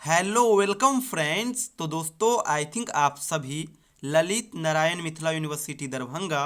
Hello welcome friends. तो दोस्तों I think आप सभी Lalit Narayan Mithila university Darbhanga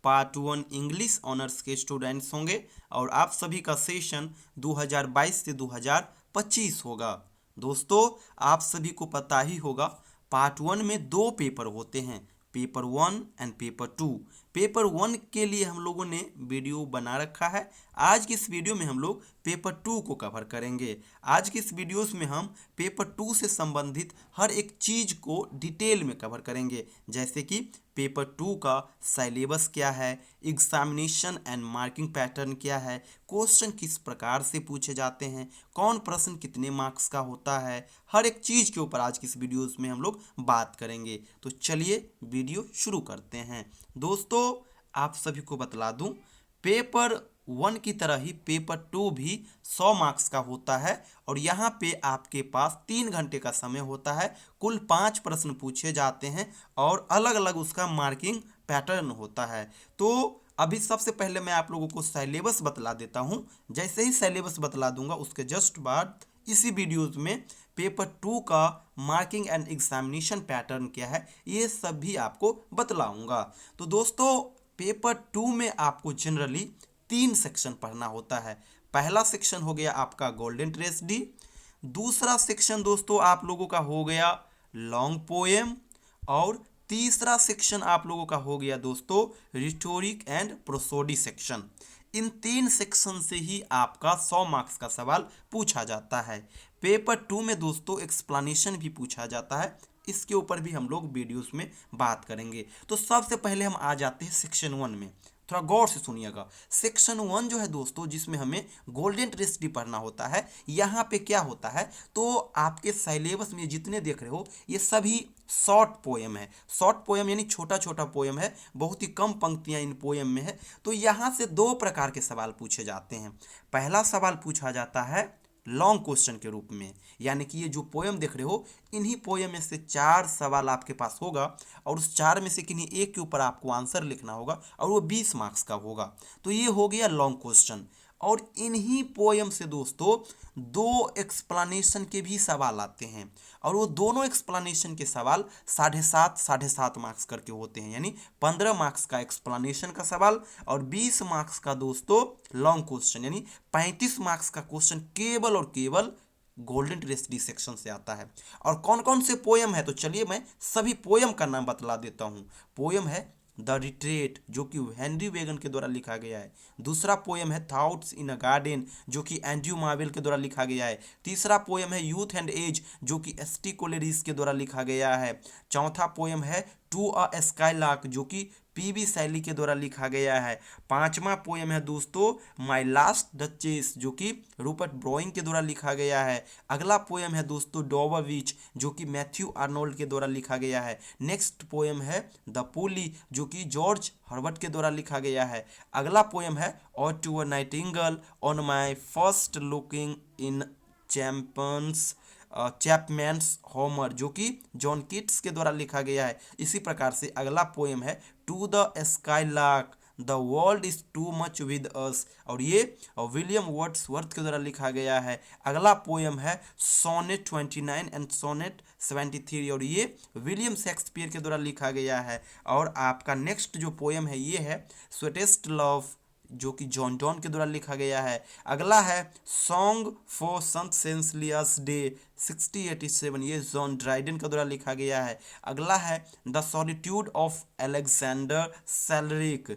part 1 English honours के स्टूडेंट्स होंगे और आप सभी का सेशन 2022 से 2025 होगा। दोस्तों आप सभी को पता ही होगा पार्ट 1 में दो पेपर होते हैं, पेपर 1 एंड पेपर 2। पेपर 1 के लिए हम लोगों ने वीडियो बना रखा है। आज की इस वीडियो में हम लोग पेपर 2 को कवर करेंगे। आज की इस वीडियोस में हम पेपर 2 से संबंधित हर एक चीज को डिटेल में कवर करेंगे, जैसे कि पेपर 2 का सिलेबस क्या है, एग्जामिनेशन एंड मार्किंग पैटर्न क्या है, क्वेश्चन किस प्रकार से पूछे जाते हैं, कौन प्रश्न कितने मार्क्स का होता है, हर एक चीज के ऊपर आज की इस वीडियोस में हम लोग बात करेंगे। तो चलिए वीडियो शुरू करते हैं। दोस्तों आप सभी को बतला दूं, पेपर 1 की तरह ही पेपर 2 भी 100 मार्क्स का होता है और यहाँ पे आपके पास 3 घंटे का समय होता है। कुल 5 प्रश्न पूछे जाते हैं और अलग अलग उसका मार्किंग पैटर्न होता है। तो अभी सबसे पहले मैं आप लोगों को सिलेबस बतला देता हूँ। जैसे ही सिलेबस बतला दूंगा उसके जस्ट बाद इसी वीडियोज में पेपर 2 का मार्किंग एंड एग्जामिनेशन पैटर्न क्या है ये सब भी आपको बतलाऊंगा। तो दोस्तों पेपर 2 में आपको जनरली 3 सेक्शन पढ़ना होता है। पहला सेक्शन हो गया आपका गोल्डन ट्रेजेडी, दूसरा सेक्शन दोस्तों आप लोगों का हो गया लॉन्ग पोएम और तीसरा सेक्शन आप लोगों का हो गया दोस्तों rhetoric and prosody section. In 3 section से ही आपका 100 मार्क्स का सवाल पूछा जाता है। पेपर 2 में दोस्तों एक्सप्लेनेशन भी पूछा जाता है, इसके ऊपर भी हम लोग वीडियोस में बात करेंगे। तो सबसे पहले हम आ जाते हैं सेक्शन 1 में। थोड़ा गौर से सुनिएगा। सेक्शन 1 जो है दोस्तों, जिसमें हमें गोल्डन ट्रेजेडी पढ़ना होता है, यहाँ पे क्या होता है तो आपके सिलेबस में जितने देख रहे हो ये सभी शॉर्ट पोएम है। शॉर्ट पोएम यानी छोटा छोटा पोएम है, बहुत ही कम पंक्तियां इन पोएम में है। तो यहाँ से दो प्रकार के सवाल पूछे जाते हैं। पहला सवाल पूछा जाता है लॉन्ग क्वेश्चन के रूप में, यानी कि ये जो पोएम देख रहे हो इन्हीं पोएम में से 4 सवाल आपके पास होगा और उस 4 में से किन्हीं एक के ऊपर आपको आंसर लिखना होगा और वो 20 मार्क्स का होगा। तो ये हो गया लॉन्ग क्वेश्चन। और इन्हीं पोएम से दोस्तों 2 एक्सप्लेनेशन के भी सवाल आते हैं और वो दोनों एक्सप्लेनेशन के सवाल 7.5 मार्क्स करके होते हैं, यानी 15 मार्क्स का एक्सप्लेनेशन का सवाल और 20 मार्क्स का दोस्तों लॉन्ग क्वेश्चन, यानी 35 मार्क्स का क्वेश्चन केवल और केवल गोल्डन ट्रेजेडी सेक्शन से आता है। और कौन कौन से पोयम है तो चलिए मैं सभी पोयम का नाम बतला देता हूँ। पोयम है द रिट्रेट जो कि हेनरी वेगन के द्वारा लिखा गया है। दूसरा पोयम है थॉट्स इन अ गार्डन जो कि एंड्रयू मार्वेल के द्वारा लिखा गया है। तीसरा पोयम है यूथ एंड एज जो कि एस.टी. कोलेरिस के द्वारा लिखा गया है। चौथा पोयम है टू अ स्काईलार्क जो कि पी.बी. शैली के द्वारा लिखा गया है। पांचवा पोयम है दोस्तों माई लास्ट डचेस जो कि रूपर्ट ब्रोइंग के द्वारा लिखा गया है। अगला पोयम है दोस्तों डोवर विच जो कि मैथ्यू आर्नोल्ड के द्वारा लिखा गया है। नेक्स्ट पोयम है द पुली जो कि जॉर्ज हर्बर्ट के द्वारा लिखा गया है। अगला पोयम है और to a nightingale on my first looking in champions Chapman's Homer जो कि जॉन कीट्स के द्वारा लिखा गया है। इसी प्रकार से अगला पोएम है to the skylark the world is too much with us और ये विलियम वर्ड्सवर्थ के द्वारा लिखा गया है। अगला पोएम है सोनेट 29 एंड सोनेट 73 और ये विलियम शेक्सपियर के द्वारा लिखा गया है। और आपका नेक्स्ट जो पोएम है ये है स्वेटेस्ट लव जो कि जॉन डॉन के द्वारा लिखा गया है। अगला है सॉन्ग फॉर संत सेंसलियस डे 1687 ये जॉन ड्राइडन के द्वारा लिखा गया है। अगला है द सॉलिट्यूड ऑफ अलेक्जेंडर सेलरिक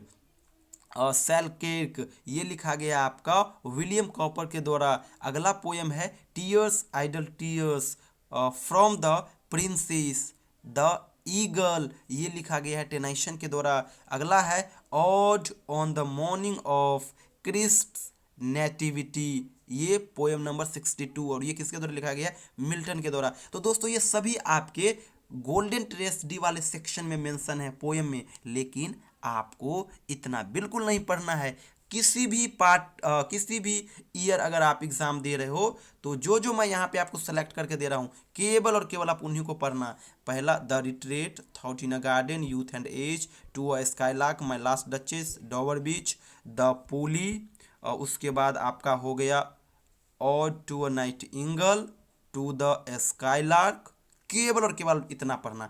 सेलकिर्क ये लिखा गया आपका विलियम कॉपर के द्वारा। अगला पोयम है tears idle tears from the princess the eagle ये लिखा गया है टेनाइशन के द्वारा। अगला है ode on the morning of Christ's nativity ये पोएम नंबर 62 और ये किसके द्वारा लिखा गया है मिल्टन के द्वारा। तो दोस्तों ये सभी आपके गोल्डन ट्रेजेडी वाले सेक्शन में मेंशन है पोएम में, लेकिन आपको इतना बिल्कुल नहीं पढ़ना है। किसी भी किसी भी ईयर अगर आप एग्जाम दे रहे हो तो जो जो मैं यहाँ पे आपको सेलेक्ट करके दे रहा हूँ केवल और केवल आप उन्हीं को पढ़ना। पहला the retreat, thought in a garden, youth and age, to a skylark, my last duchess, Dover beach, the pulley, उसके बाद आपका हो गया और to a nightingale, to the skylark, केवल और केवल इतना पढ़ना।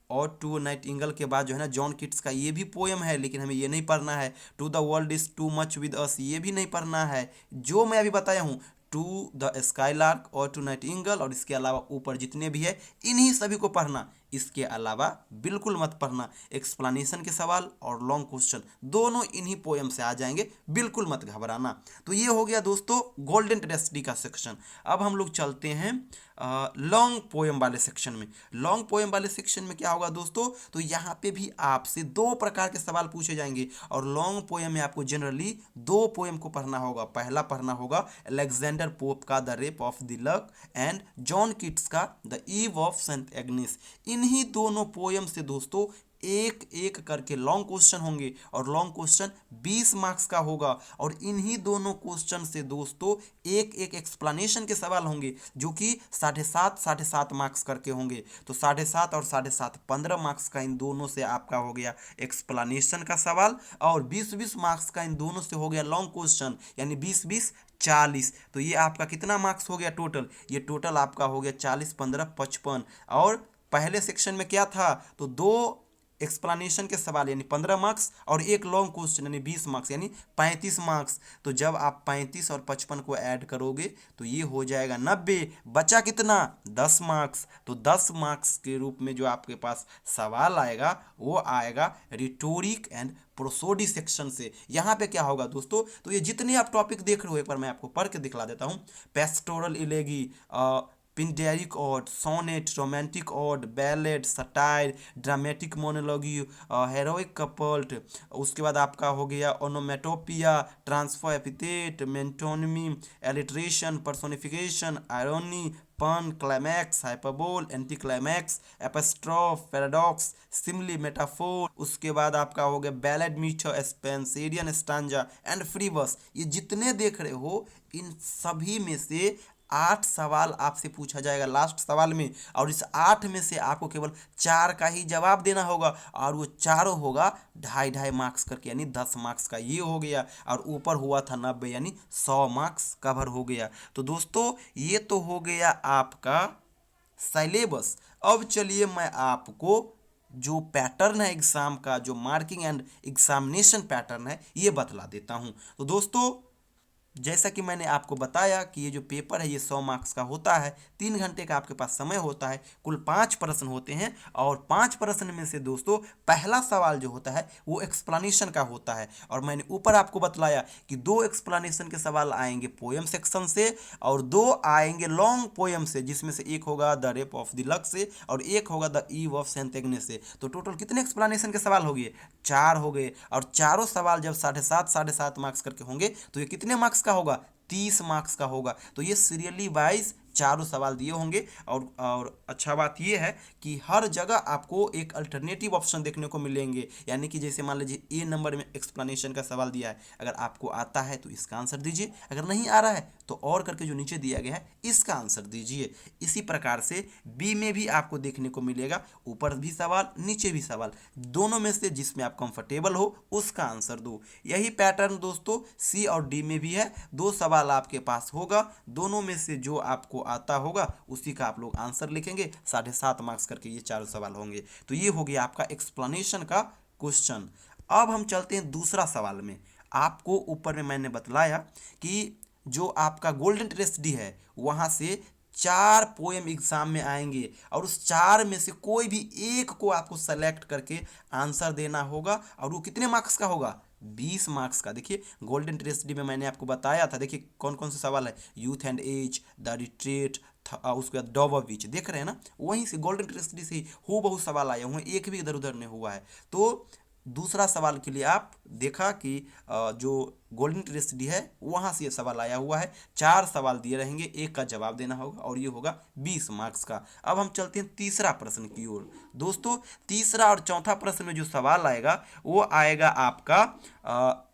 और टू नाइटिंगेल के बाद जो है ना जॉन किट्स का ये भी पोएम है, लेकिन हमें ये नहीं पढ़ना है। To the world is too much with us, ये भी नहीं पढ़ना है। जो मैं अभी बताया हूँ, टू द स्काईलार्क और टू नाइटिंगेल, और इसके अलावा ऊपर जितने भी है इन्हीं सभी को पढ़ना। इसके अलावा बिल्कुल मत पढ़ना। एक्सप्लेनेशन के सवाल और लॉन्ग क्वेश्चन दोनों इन्हीं पोएम से आ जाएंगे, बिल्कुल मत घबराना। तो ये हो गया दोस्तों गोल्डन ट्रेजेडी का सेक्शन। अब हम लोग चलते हैं लॉन्ग पोएम वाले सेक्शन में। लॉन्ग पोएम वाले सेक्शन में क्या होगा दोस्तों, तो यहाँ पे भी आपसे दो प्रकार के सवाल पूछे जाएंगे। और लॉन्ग पोएम में आपको जनरली दो पोएम को पढ़ना होगा। पहला पढ़ना होगा अलेक्जेंडर पोप का the rape of the lock एंड जॉन किट्स का the eve of Saint Agnes. इन्हीं दोनों पोएम से दोस्तों एक एक करके लॉन्ग क्वेश्चन होंगे, और लॉन्ग क्वेश्चन 20 मार्क्स का होगा। और इन्हीं दोनों क्वेश्चन से दोस्तों एक एक एक्सप्लेनेशन के सवाल होंगे, जो कि 7.5 मार्क्स करके होंगे। तो 7.5 और 7.5 15 मार्क्स का इन दोनों से आपका हो गया एक्सप्लेनेशन का सवाल, और 20-20 मार्क्स का इन दोनों से हो गया लॉन्ग क्वेश्चन, यानी 20-20 40। तो ये आपका कितना मार्क्स हो गया टोटल, ये टोटल आपका हो गया 40 15 55। और पहले सेक्शन में क्या था, तो दो एक्सप्लेनेशन के सवाल यानी 15 मार्क्स, और एक लॉन्ग क्वेश्चन यानी 20 मार्क्स, यानी 35 मार्क्स। तो जब आप 35 और 55 को ऐड करोगे तो ये हो जाएगा 90। बचा कितना, 10 मार्क्स। तो 10 मार्क्स के रूप में जो आपके पास सवाल आएगा वो आएगा रिटोरिक एंड प्रोसोडी सेक्शन से। यहाँ पे क्या होगा दोस्तों, तो ये जितने आप टॉपिक देख रहे हो एक बार मैं आपको पढ़ के दिखला देता हूँ। Pastoral elegy, Pindaric ode, sonnet, romantic ode, ballad, satire, dramatic monologue, heroic couplet. उसके बाद आपका हो गया onomatopoeia, transfer epithet, metonymy, alliteration, personification, irony, pun, climax, hyperbole, anti climax, apostrophe, paradox, simile, metaphor. उसके बाद आपका हो गया ballad, metre, Spenserian, stanza and free verse. ये जितने देख रहे हो इन सभी में से 8 सवाल आपसे पूछा जाएगा लास्ट सवाल में, और इस 8 में से आपको केवल 4 का ही जवाब देना होगा, और वो चारों होगा 2.5 मार्क्स करके, यानी 10 मार्क्स का ये हो गया। और ऊपर हुआ था 90, यानी 100 मार्क्स कवर हो गया। तो दोस्तों ये तो हो गया आपका सिलेबस। अब चलिए मैं आपको जो पैटर्न है एग्जाम का, जो मार्किंग एंड एग्जामिनेशन पैटर्न है, ये बतला देता हूँ। तो दोस्तों जैसा कि मैंने आपको बताया कि ये जो पेपर है ये 100 मार्क्स का होता है। 3 घंटे का आपके पास समय होता है। कुल 5 प्रश्न होते हैं, और 5 प्रश्न में से दोस्तों पहला सवाल जो होता है वो एक्सप्लेनेशन का होता है। और मैंने ऊपर आपको बतलाया कि 2 एक्सप्लेनेशन के सवाल आएंगे पोएम सेक्शन से, और 2 आएंगे लॉन्ग पोएम से, जिसमें से एक होगा the rape of the lock से, और एक होगा the eve of Saint Agnes से। तो टोटल कितने एक्सप्लेनेशन के सवाल हो गए, 4 हो गए। और चारों सवाल जब 7.5 मार्क्स करके होंगे तो ये कितने मार्क्स का होगा, 30 मार्क्स का होगा। तो ये सीरियली वाइज चारों सवाल दिए होंगे। और अच्छा बात ये है कि हर जगह आपको एक अल्टरनेटिव ऑप्शन देखने को मिलेंगे, यानी कि जैसे मान लीजिए ए नंबर में एक्सप्लेनेशन का सवाल दिया है, अगर आपको आता है तो इसका आंसर दीजिए, अगर नहीं आ रहा है तो और करके जो नीचे दिया गया है इसका आंसर दीजिए। इसी प्रकार से बी में भी आपको देखने को मिलेगा, ऊपर भी सवाल नीचे भी सवाल, दोनों में से जिसमें आप कंफर्टेबल हो उसका आंसर दो। यही पैटर्न दोस्तों सी और डी में भी है। 2 सवाल आपके पास होगा, दोनों में से जो आपको आता होगा उसी का आप लोग आंसर लिखेंगे। 7.5 मार्क्स करके ये 4 सवाल होंगे। तो ये हो गया आपका एक्सप्लेनेशन का क्वेश्चन। अब हम चलते हैं दूसरा सवाल में। आपको ऊपर में मैंने बतलाया कि जो आपका गोल्डन ट्रेजेडी है वहाँ से 4 पोएम एग्जाम में आएंगे, और उस 4 में से कोई भी एक को आपको सेलेक्ट करके आंसर देना होगा, और वो कितने मार्क्स का होगा, 20 मार्क्स का। देखिए गोल्डन ट्रेजेडी में मैंने आपको बताया था, देखिए कौन कौन से सवाल है, youth and age, the retreat, उसके बाद डॉव ऑफ विच, देख रहे हैं ना, वहीं से गोल्डन ट्रेजेडी से ही हूबहू सवाल आए हुए, एक भी इधर उधर नहीं हुआ है। तो दूसरा सवाल के लिए आप देखा कि जो गोल्डन ट्रेजेडी है वहाँ से ये सवाल आया हुआ है। 4 सवाल दिए रहेंगे, एक का जवाब देना होगा, और ये होगा 20 मार्क्स का। अब हम चलते हैं तीसरा प्रश्न की ओर। दोस्तों तीसरा और चौथा प्रश्न में जो सवाल आएगा वो आएगा आपका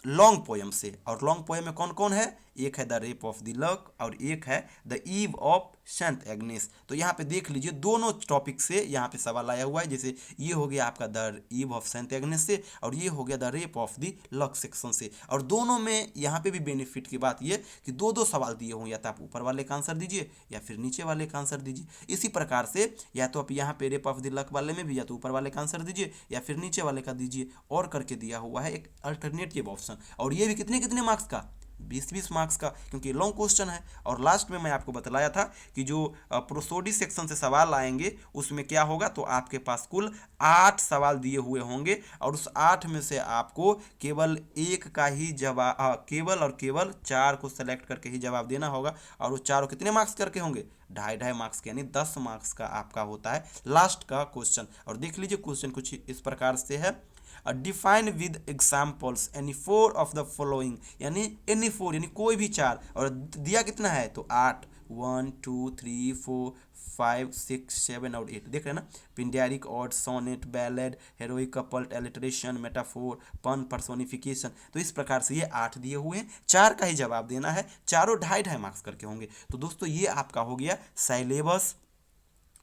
लॉन्ग पोएम से। और लॉन्ग पोएम में कौन कौन है, एक है the rape of the lock और एक है the eve of Saint Agnes. तो यहाँ पे देख लीजिए दोनों टॉपिक से यहाँ पे सवाल आया हुआ है। जैसे ये हो गया आपका the eve of Saint Agnes से, और ये हो गया the rape of the lock section से, और दोनों में में यहाँ पे भी बेनिफिट की बात ये कि दो दो सवाल दिए हों, या तो आप ऊपर वाले का आंसर दीजिए या फिर नीचे वाले का आंसर दीजिए। इसी प्रकार से या तो आप यहाँ पे रेप ऑफ द लक वाले में भी या तो ऊपर वाले का आंसर दीजिए या फिर नीचे वाले का दीजिए, और करके दिया हुआ है एक अल्टरनेटिव ऑप्शन। और ये भी कितने कितने मार्क्स का, 20-20 मार्क्स का, क्योंकि लॉन्ग क्वेश्चन है। और लास्ट में मैं आपको बतलाया था कि जो प्रोसोडी सेक्शन से सवाल आएंगे उसमें क्या होगा, तो आपके पास कुल 8 सवाल दिए हुए होंगे और उस 8 में से आपको केवल एक का ही जवाब, केवल और केवल 4 को सेलेक्ट करके ही जवाब देना होगा। और वो चारों कितने मार्क्स करके होंगे, 2.5 मार्क्स के, यानी 10 मार्क्स का आपका होता है लास्ट का क्वेश्चन। और देख लीजिए क्वेश्चन कुछ इस प्रकार से है, define with examples any 4 of the following, यानी एनी 4 यानी कोई भी 4, और दिया कितना है तो 8, 1 2 3 4 5 6 7 और 8, देख रहे हैं ना। Pindaric ode, sonnet, ballad, heroic couplet, alliteration, metaphor, pun, personification. तो इस प्रकार से ये 8 दिए हुए हैं, 4 का ही जवाब देना है, चारों 2.5 मार्क्स करके होंगे। तो दोस्तों ये आपका हो गया syllabus,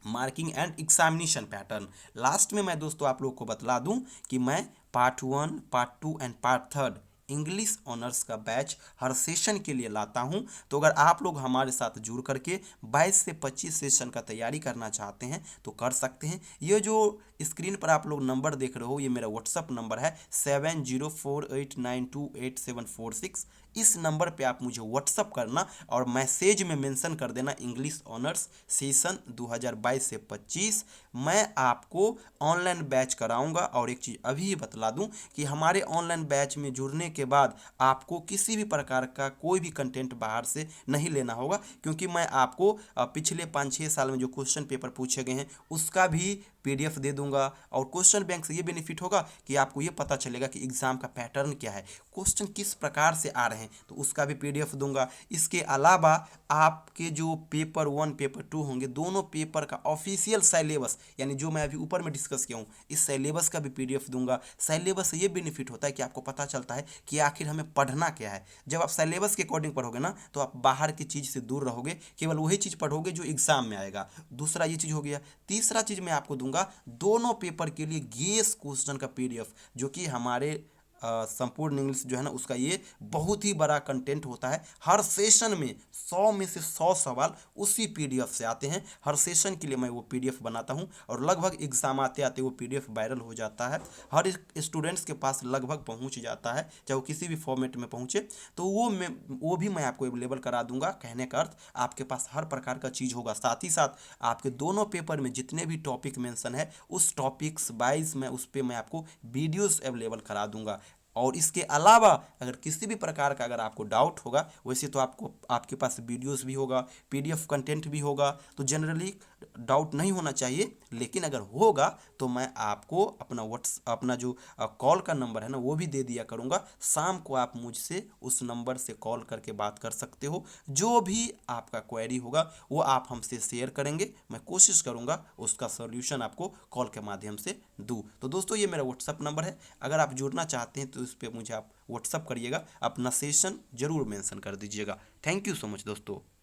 marking and examination pattern. Last में मैं दोस्तों आप लोग को बतला दूं कि मैं part 1, part 2 and part 3 English honours का बैच हर सेशन के लिए लाता हूं। तो अगर आप लोग हमारे साथ जुड़ करके 22 से 25 सेशन का तैयारी करना चाहते हैं तो कर सकते हैं। ये जो स्क्रीन पर आप लोग नंबर देख रहे हो ये मेरा व्हाट्सअप नंबर है 7048928746। इस नंबर पे आप मुझे व्हाट्सअप करना और मैसेज में मेंशन कर देना इंग्लिश ऑनर्स सेशन 2022 से 25। मैं आपको ऑनलाइन बैच कराऊंगा। और एक चीज़ अभी ही बतला दूं कि हमारे ऑनलाइन बैच में जुड़ने के बाद आपको किसी भी प्रकार का कोई भी कंटेंट बाहर से नहीं लेना होगा, क्योंकि मैं आपको पिछले 5-6 साल में जो क्वेश्चन पेपर पूछे गए हैं उसका भी PDF दे दूंगा। और क्वेश्चन बैंक से ये बेनिफिट होगा कि आपको ये पता चलेगा कि एग्जाम का पैटर्न क्या है, क्वेश्चन किस प्रकार से आ रहे हैं, तो उसका भी PDF दूंगा। इसके अलावा आपके जो पेपर 1 पेपर 2 होंगे, दोनों पेपर का ऑफिशियल सिलेबस, यानी जो मैं अभी ऊपर में डिस्कस किया हूँ, इस सिलेबस का भी PDF दूंगा। सिलेबस से ये बेनिफिट होता है कि आपको पता चलता है कि आखिर हमें पढ़ना क्या है। जब आप सिलेबस के अकॉर्डिंग पढ़ोगे ना तो आप बाहर की चीज़ से दूर रहोगे, केवल वही चीज़ पढ़ोगे जो एग्जाम में आएगा। दूसरा ये चीज़ हो गया। तीसरा चीज़ मैं आपको दूंगा दोनों पेपर के लिए गेस क्वेश्चन का PDF, जो कि हमारे संपूर्ण इंग्लिश जो है ना उसका ये बहुत ही बड़ा कंटेंट होता है। हर सेशन में 100 में से 100 सवाल उसी PDF से आते हैं। हर सेशन के लिए मैं वो PDF बनाता हूँ और लगभग एग्जाम आते आते वो PDF वायरल हो जाता है, हर स्टूडेंट्स के पास लगभग पहुँच जाता है, चाहे वो किसी भी फॉर्मेट में पहुँचे। तो वो भी मैं आपको अवेलेबल करा दूंगा। कहने का अर्थ आपके पास हर प्रकार का चीज़ होगा। साथ ही साथ आपके दोनों पेपर में जितने भी टॉपिक मेंशन है उस टॉपिक्स वाइज मैं उस पर मैं आपको वीडियोस अवेलेबल करा दूंगा। और इसके अलावा अगर किसी भी प्रकार का अगर आपको डाउट होगा, वैसे तो आपको आपके पास वीडियोस भी होगा, PDF कंटेंट भी होगा, तो जनरली डाउट नहीं होना चाहिए। लेकिन अगर होगा तो मैं आपको अपना जो कॉल का नंबर है ना वो भी दे दिया करूँगा। शाम को आप मुझसे उस नंबर से कॉल करके बात कर सकते हो। जो भी आपका क्वेरी होगा वो आप हमसे शेयर करेंगे, मैं कोशिश करूँगा उसका सॉल्यूशन आपको कॉल के माध्यम से दूँ। तो दोस्तों ये मेरा व्हाट्सअप नंबर है, अगर आप जुड़ना चाहते हैं तो इस पर मुझे आप व्हाट्सअप करिएगा, अपना सेशन जरूर मेंशन कर दीजिएगा। थैंक यू सो मच दोस्तों।